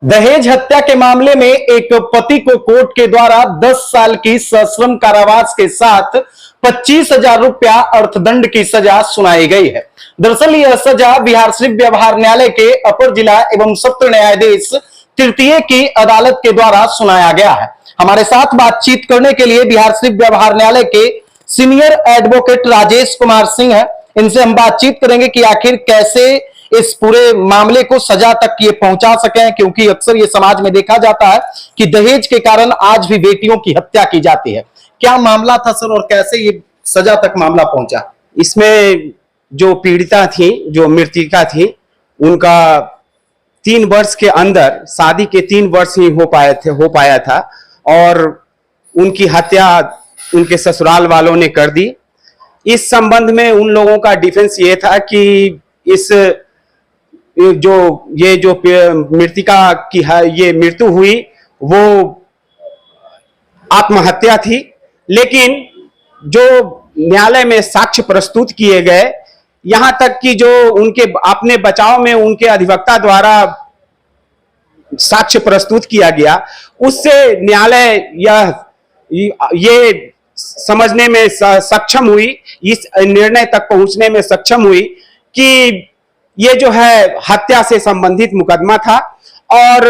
दहेज हत्या के मामले में एक पति को कोर्ट के द्वारा 10 साल की सश्रम कारावास के साथ 25,000 रुपया अर्थदंड की सजा सुनाई गई है। दरअसल यह सजा बिहार सिविल व्यवहार न्यायालय के अपर जिला एवं सत्र न्यायाधीश तृतीय की अदालत के द्वारा सुनाया गया है। हमारे साथ बातचीत करने के लिए बिहार सिविल व्यवहार न्यायालय के सीनियर एडवोकेट राजेश कुमार सिंह है। इनसे हम बातचीत करेंगे कि आखिर कैसे इस पूरे मामले को सजा तक ये पहुंचा सके, क्योंकि अक्सर ये समाज में देखा जाता है कि दहेज के कारण आज भी बेटियों की हत्या की जाती है। क्या मामला था सर और कैसे ये सजा तक मामला पहुंचा? इसमें जो पीड़िता थी, जो मृतका थी, उनका 3 वर्ष के अंदर शादी के 3 वर्ष ही हो पाया था और उनकी हत्या उनके ससुराल वालों ने कर दी। इस संबंध में उन लोगों का डिफेंस ये था कि इस जो मृतका की ये मृत्यु हुई वो आत्महत्या थी, लेकिन जो न्यायालय में साक्ष्य प्रस्तुत किए गए, यहां तक कि जो उनके अपने बचाव में उनके अधिवक्ता द्वारा साक्ष्य प्रस्तुत किया गया, उससे न्यायालय ये समझने में सक्षम हुई, इस निर्णय तक पहुंचने में सक्षम हुई कि ये जो है हत्या से संबंधित मुकदमा था और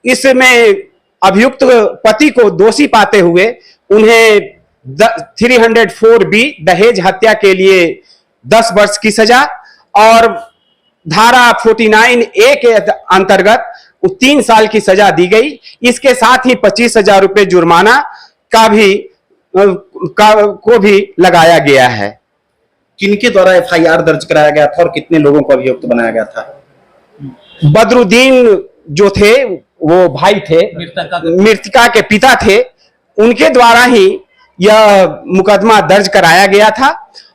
इसमें अभियुक्त पति को दोषी पाते हुए उन्हें 304B दहेज हत्या के लिए 10 वर्ष की सजा और धारा 49A के अंतर्गत 3 साल की सजा दी गई। इसके साथ ही 25,000 रुपये जुर्माना को भी लगाया गया है। किनके द्वारा एफआईआर दर्ज कराया गया था और कितने लोगों को अभियुक्त बनाया गया था? बदरुद्दीन जो थे वो भाई थे, मृतका के पिता थे, उनके द्वारा ही यह मुकदमा दर्ज कराया गया था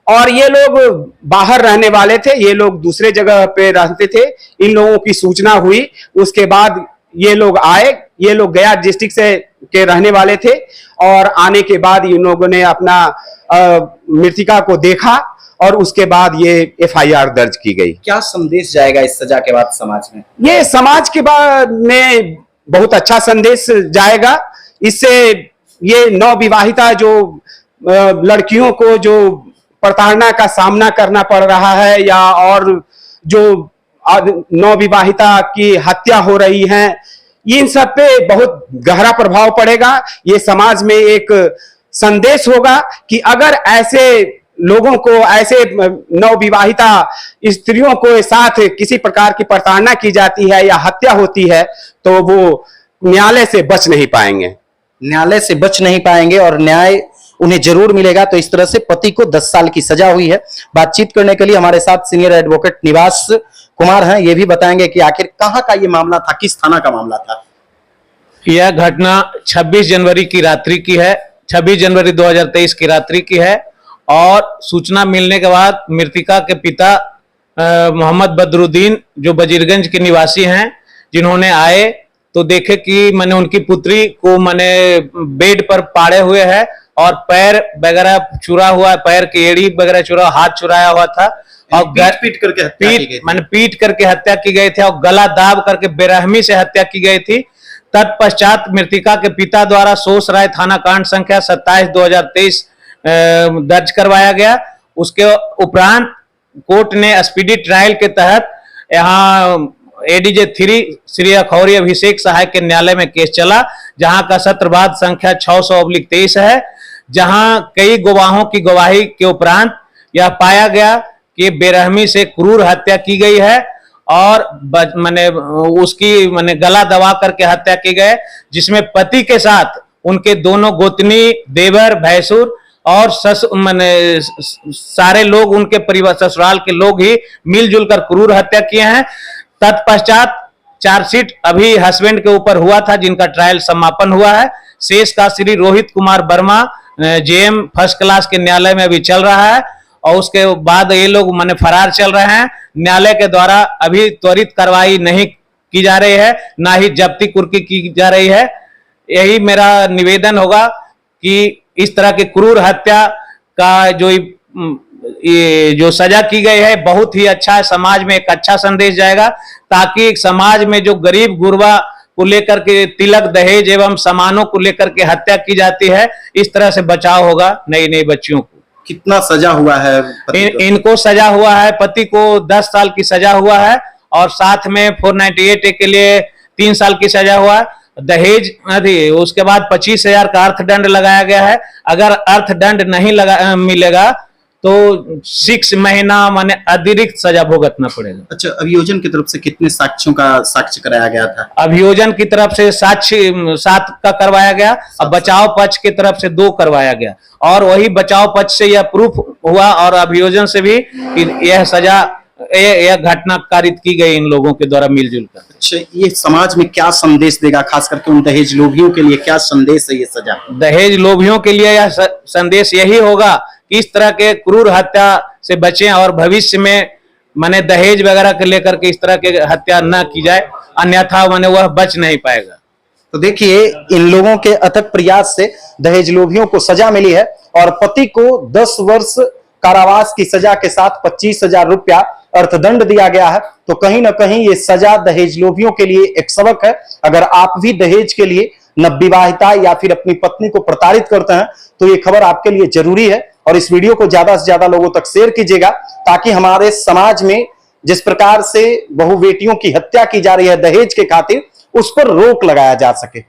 और ये लोग बाहर रहने वाले थे, ये लोग दूसरे जगह पे रहते थे। इन लोगों की सूचना हुई, उसके बाद ये लोग आए। ये लोग गया डिस्ट्रिक्ट से के रहने वाले थे और आने के बाद इन लोगों ने अपना मृतका को देखा और उसके बाद ये एफआईआर दर्ज की गई। क्या संदेश जाएगा इस सजा के बाद समाज में? ये समाज के बाद में बहुत अच्छा संदेश जाएगा। इससे ये नवविवाहिता जो लड़कियों को जो प्रताड़ना का सामना करना पड़ रहा है या और जो नवविवाहिता की हत्या हो रही है, इन सब पे बहुत गहरा प्रभाव पड़ेगा। ये समाज में एक संदेश होगा कि अगर ऐसे लोगों को, ऐसे नवविवाहिता स्त्रियों को साथ किसी प्रकार की प्रताड़ना की जाती है या हत्या होती है तो वो न्यायालय से बच नहीं पाएंगे। न्यायालय से बच नहीं पाएंगे और न्याय उन्हें जरूर मिलेगा। तो इस तरह से पति को 10 साल की सजा हुई है। बातचीत करने के लिए हमारे साथ सीनियर एडवोकेट निवास कुमार हैं। ये भी बताएंगे कि आखिर कहां का ये मामला था, किस थाना का मामला था? यह घटना 26 जनवरी की रात्रि की है, 26 जनवरी 2023 की रात्रि की है और सूचना मिलने के बाद मृतका के पिता मोहम्मद बदरुद्दीन जो वजीरगंज के निवासी हैं, जिन्होंने आए तो देखे कि मैंने उनकी पुत्री को बेड पर पाड़े हुए है और पैर वगैरह चुरा हुआ, पैर की एड़ी वगैरह चुरा, हाथ चुराया हुआ था और पीट करके हत्या की गई थी और गला दाब करके बेरहमी से हत्या की गई थी। तत्पश्चात मृतका के पिता द्वारा सोस राय थाना कांड संख्या 27/2023 दर्ज करवाया गया। उसके उपरांत कोर्ट ने स्पीडी ट्रायल के तहत यहाँ ADJ 3 श्री अखौरी अभिषेक सहायक के न्यायालय में केस चला, जहां का सत्रवाद संख्या 600/23 है, जहां कई गवाहों की गवाही के उपरांत यह पाया गया कि बेरहमी से क्रूर हत्या की गई है और उसकी गला दबा करके हत्या की गई, जिसमें पति के साथ उनके दोनों गोतनी, देवर, भैंसुर और सारे लोग, उनके परिवार ससुराल के लोग ही मिलजुल कर क्रूर हत्या किए हैं। तत्पश्चात चार्जशीट अभी हस्बैंड के ऊपर हुआ था, जिनका ट्रायल समापन हुआ है। शेष का Shri Rohit Kumar Verma JM first class के न्यायालय में अभी चल रहा है और उसके बाद ये लोग फरार चल रहे हैं। न्यायालय के द्वारा अभी त्वरित कार्रवाई नहीं की जा रही है, ना ही जब्ती कुर्की की जा रही है। यही मेरा निवेदन होगा कि इस तरह के क्रूर हत्या का जो ये जो सजा की गई है बहुत ही अच्छा है, समाज में एक अच्छा संदेश जाएगा, ताकि एक समाज में जो गरीब गुरबा को लेकर के तिलक दहेज एवं सामानों को लेकर के हत्या की जाती है, इस तरह से बचाव होगा नई नई बच्चियों को। कितना सजा हुआ है पति को? इनको सजा हुआ है, पति को 10 साल की सजा हुआ है और साथ में 498 के लिए 3 साल की सजा हुआ है। दहेज अभी उसके बाद 25,000 का अर्थदंड लगाया गया है। अगर अर्थदंड नहीं मिलेगा तो 6 महीना माने अतिरिक्त सजा भुगतना पड़ेगा। अच्छा, अभियोजन की तरफ से कितने साक्ष्यों का साक्ष्य कराया गया था? अभियोजन की तरफ से साक्ष्य 7 का करवाया गया और बचाव पक्ष की तरफ से 2 करवाया गया, और वही बचाव पक्ष से यह प्रूफ हुआ और अभियोजन से भी कि यह सजा यह घटना कारित की गई इन लोगों के द्वारा मिलजुल कर। अच्छा, ये समाज में क्या संदेश देगा, खास करके उन दहेज लोभियों के लिए क्या संदेश है ये सजा? दहेज लोभियों के लिए यह संदेश यही होगा कि इस तरह के क्रूर हत्या से बचें और भविष्य में माने दहेज वगैरह के लेकर के इस तरह के हत्या न की जाए, अन्यथा माने वह बच नहीं पाएगा। तो देखिए, इन लोगों के अथक प्रयास से दहेज लोभियों को सजा मिली है और पति को 10 वर्ष कारावास की सजा के साथ 25,000 रुपया अर्थदंड दिया गया है। तो कहीं ना कहीं ये सजा दहेज लोभियों के लिए एक सबक है। अगर आप भी दहेज के लिए नवविवाहिता या फिर अपनी पत्नी को प्रताड़ित करते हैं तो ये खबर आपके लिए जरूरी है, और इस वीडियो को ज्यादा से ज्यादा लोगों तक शेयर कीजिएगा, ताकि हमारे समाज में जिस प्रकार से बहु बेटियों की हत्या की जा रही है दहेज के खातिर, उस पर रोक लगाया जा सके।